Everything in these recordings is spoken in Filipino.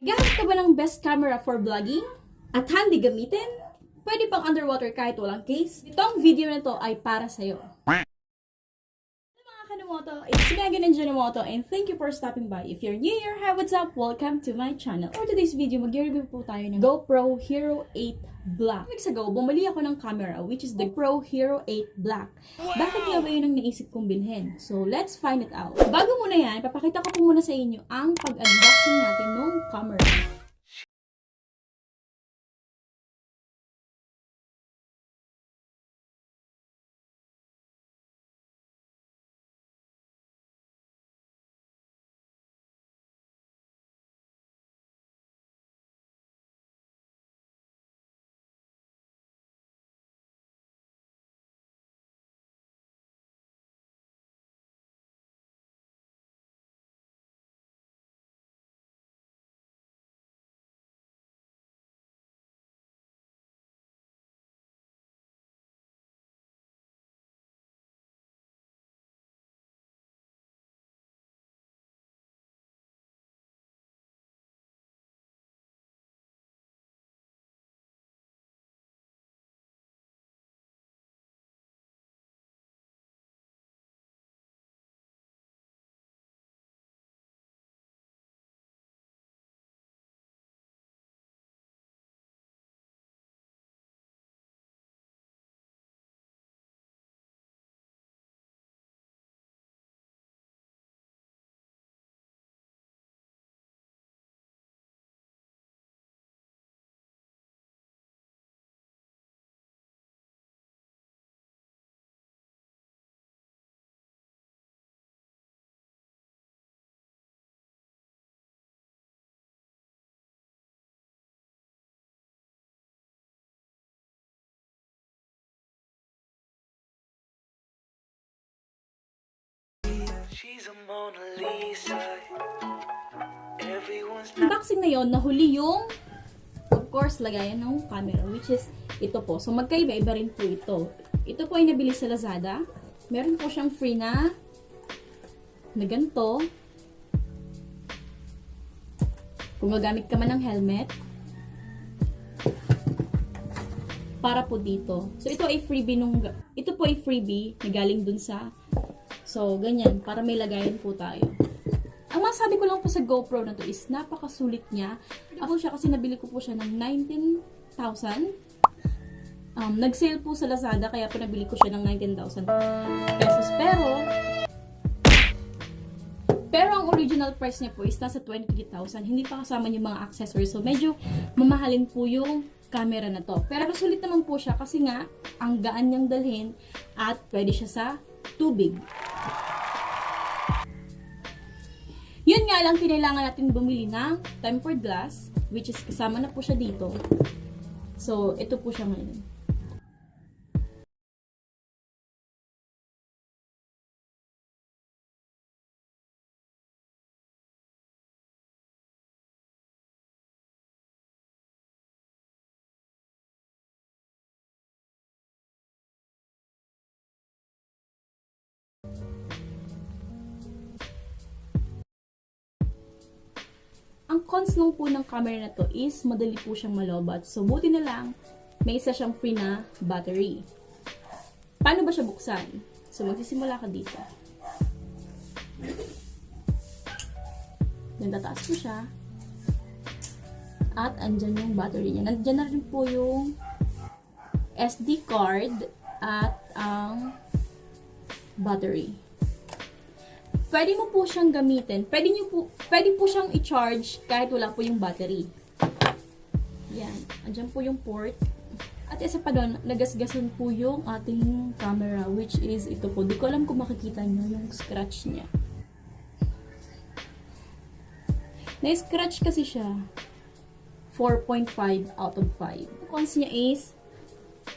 Gahanap ka ba ng best camera for vlogging? At handy gamitin? Pwede pang underwater kahit walang case? Itong video na to ay para sa'yo. Mga Kanumoto, it's Megan and Junomoto and thank you for stopping by. If you're new here, hi, what's up? Welcome to my channel. For today's video, mag-review po tayo ng GoPro Hero 8 Black. Weeks ago, bumili ako ng camera which is the GoPro Hero 8 Black. Bakit nga ba yun ang naisip kong bilhin? So, let's find it out. Bago muna yan, papakita ko po muna sa inyo ang pag-unboxing natin ng camera. She's a Mona Lisa. Everyone's Unboxing na yon, nahuli yung of course lagayan ng camera which is ito po. So magkaiba-iba rin po ito. Ito po ay nabili sa Lazada. Meron po siyang free na ganito. Kung gagamit ka man ng helmet para po dito. So ito ay freebie ito po ay freebie na galing dun sa ganyan, para may lagayan po tayo. Ang masabi ko lang po sa GoPro na to is napakasulit niya. Ako siya kasi nabili ko po siya ng 19,000. Nag-sale po sa Lazada kaya po nabili ko siya ng 19,000 pesos. Pero ang original price niya po is nasa 23,000. Hindi pa kasama yung mga accessories. So medyo mamahalin po yung camera na to. Pero sulit naman po siya kasi nga ang gaan niyang dalhin at pwede siya sa tubig. Yun nga lang, kailangan natin bumili ng tempered glass, which is kasama na po siya dito. So, ito po siya ngayon. Ang cons nung po ng camera na to is madali po siyang malobat. So, buti na lang, may isa siyang free na battery. Paano ba siya buksan? So, magsisimula ka dito. Then, tataas ko siya. At, andyan yung battery niya. Nandyan na rin po yung SD card at ang battery. Pwede mo po siyang gamitin. Pwede po siyang i-charge kahit wala po yung battery. Yan. Andyan po yung port. At isa pa doon, nagasgasan po yung ating camera, which is ito po. Di ko alam kung makikita nyo yung scratch niya. Na-scratch kasi siya. 4.5 out of 5. Ang cons niya is,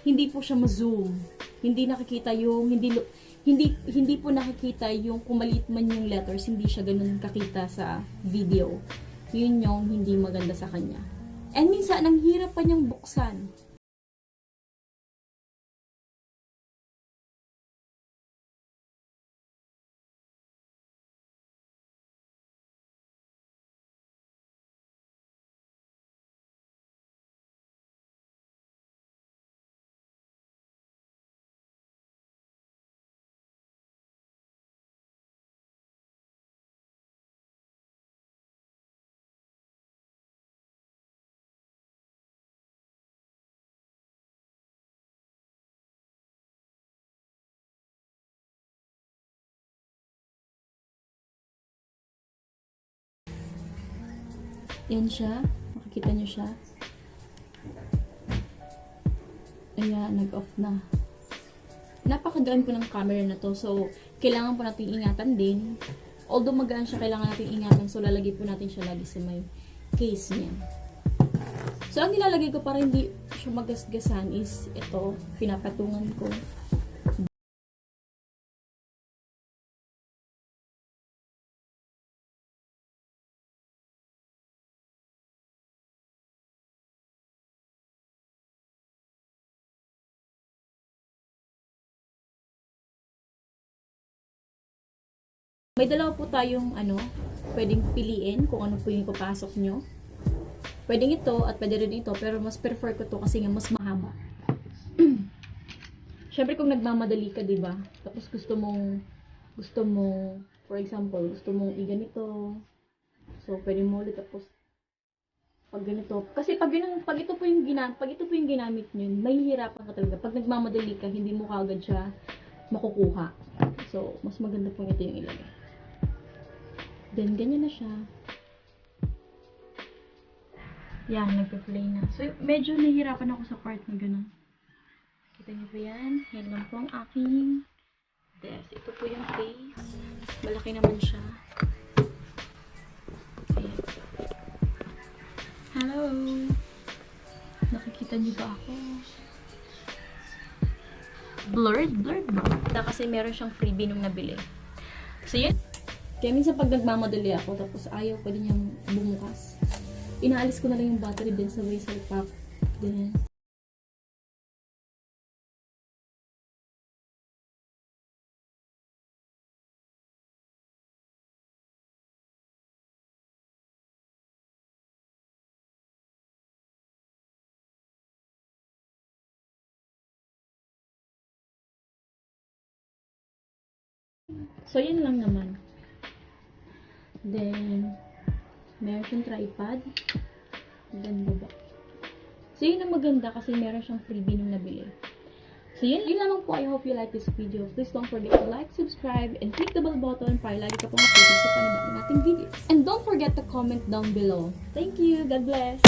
hindi po siya ma-zoom. Hindi nakikita yung, hindi po nakikita yung kung maliit man yung letters, hindi siya ganun kakita sa video. Yun yung hindi maganda sa kanya. And minsan, ang hirap pa niyang buksan. Yan siya. Makikita nyo siya. Ayan, nag-off na. Napakagaan po ng camera na to. So, kailangan po natin ingatan din. Although magaan siya, kailangan natin ingatan. So, lalagay po natin siya lagi sa may case niya. So, ang nilalagay ko para hindi siya magasgasan is ito. Pinapatungan ko. May dalawa po tayong pwedeng piliin kung ano po yung ipapasok nyo. Pwedeng ito at pwede rin ito, pero mas prefer ko to kasi nga mas mahaba. Syempre kung nagmamadali ka, 'di ba? Tapos gusto mo for example, gusto mong i-ganito. So pwede mo ulit tapos pag ganito. Kasi pag ito po yung ginamit niyo, mahihirapan ka talaga. Pag nagmamadali ka, hindi mo kaagad siya makukuha. So mas maganda po ito yung ilagay. Then, ganyan na siya. Yan, nagpa-play na. So, medyo nahihirapan ako sa part na gano'n. Kita niyo ba yan? Yan lang po ang aking desk. Ito po yung case. Malaki naman siya. Ayan. Hello! Nakikita niyo ba ako? Blurred ba? Kasi meron siyang freebie nung nabili. So, yun. Kaya minsan pag nagmamadali ako, tapos ayaw pa din niyang bumukas, inaalis ko na lang yung battery din sa way pack. Ganyan. So, yun lang naman. Then, meron siyang tripod. Ganda ba? So, yun ang maganda kasi meron siyang freebie nung nabili. So, yun lamang po. I hope you like this video. Please don't forget to like, subscribe, and click the bell button para lagi ka pong updated sa panibagong nating videos. And don't forget to comment down below. Thank you! God bless!